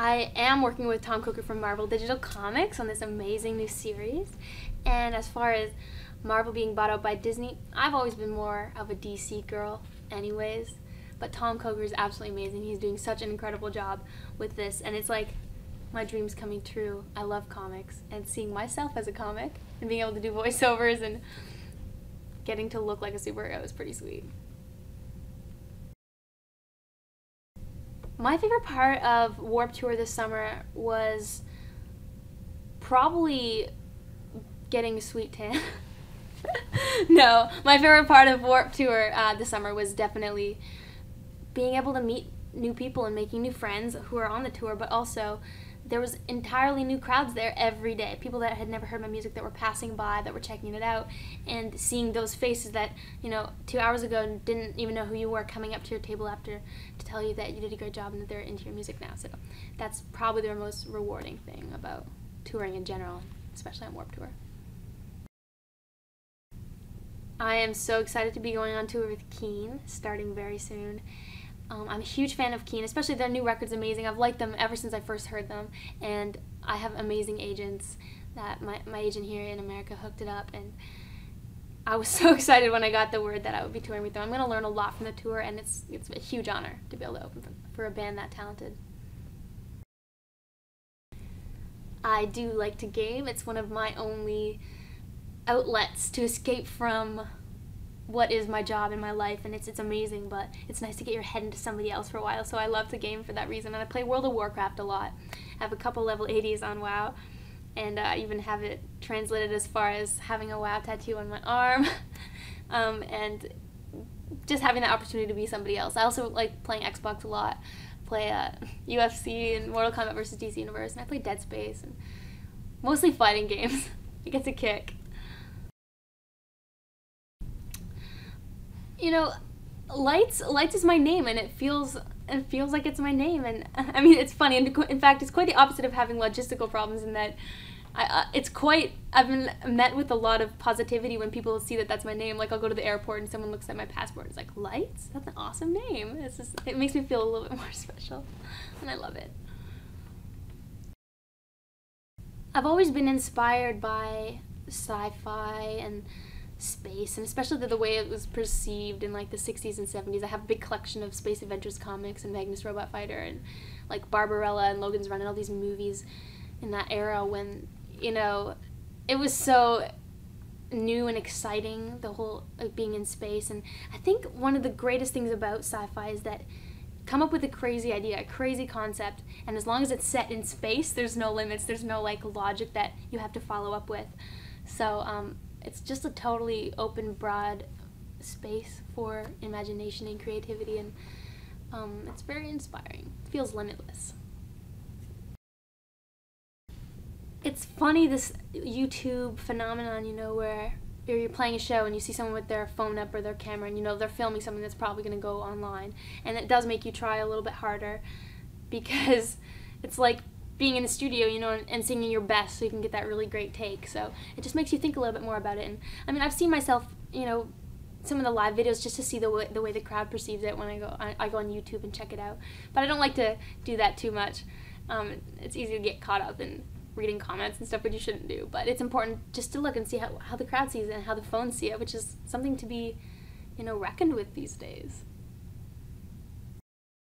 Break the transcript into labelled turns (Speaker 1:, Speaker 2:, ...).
Speaker 1: I am working with Tom Coker from Marvel Digital Comics on this amazing new series. And as far as Marvel being bought out by Disney, I've always been more of a DC girl anyways. But Tom Coker is absolutely amazing. He's doing such an incredible job with this. And it's like my dreams coming true. I love comics. And seeing myself as a comic and being able to do voiceovers and getting to look like a superhero is pretty sweet. My favorite part of Warped Tour this summer was probably getting a sweet tan. No, my favorite part of Warped Tour this summer was definitely being able to meet new people and making new friends who are on the tour, but also there was entirely new crowds there every day. People that had never heard my music that were passing by, that were checking it out, and seeing those faces that, 2 hours ago didn't even know who you were, coming up to your table after to tell you that you did a great job and that they're into your music now. So that's probably the most rewarding thing about touring in general, especially on Warped Tour. I am so excited to be going on tour with Keen, starting very soon. I'm a huge fan of Keen, especially their new record's amazing. I've liked them ever since I first heard them, and I have amazing agents that my agent here in America hooked it up, and I was so excited when I got the word that I would be touring with them. I'm going to learn a lot from the tour, and it's a huge honor to be able to open for a band that talented. I do like to game. It's one of my only outlets to escape from what is my job in my life, and it's amazing, but it's nice to get your head into somebody else for a while, so I love to game for that reason. And I play World of Warcraft a lot. I have a couple level 80s on WoW, and I even have it translated as far as having a WoW tattoo on my arm, and just having the opportunity to be somebody else. I also like playing Xbox a lot, play UFC and Mortal Kombat vs. DC Universe, and I play Dead Space, and mostly fighting games. It gets a kick. Lights is my name, and it feels like it's my name, and I mean, it's funny, and in fact it's quite the opposite of having logistical problems in that I've been met with a lot of positivity when people see that that's my name. Like, I'll go to the airport and someone looks at my passport and it's like, Lights? That's an awesome name. It makes me feel a little bit more special, and I love it. I've always been inspired by sci-fi and space, and especially the way it was perceived in like the 60s and 70s. I have a big collection of Space Adventures comics and Magnus Robot Fighter and like Barbarella and Logan's Run and all these movies in that era when, it was so new and exciting, the whole being in space. And I think one of the greatest things about sci-fi is that come up with a crazy idea, a crazy concept, and as long as it's set in space, there's no limits, there's no like logic that you have to follow up with. So it's just a totally open, broad space for imagination and creativity, and it's very inspiring. It feels limitless. It's funny, this YouTube phenomenon, where you're playing a show and you see someone with their phone up or their camera, and they're filming something that's probably going to go online, and it does make you try a little bit harder, because it's like being in the studio, and singing your best so you can get that really great take. So it just makes you think a little bit more about it. And I mean, I've seen myself, some of the live videos just to see the way the crowd perceives it when I go on YouTube and check it out. But I don't like to do that too much. It's easy to get caught up in reading comments and stuff, which you shouldn't do. But it's important just to look and see how the crowd sees it and how the phones see it, which is something to be, reckoned with these days.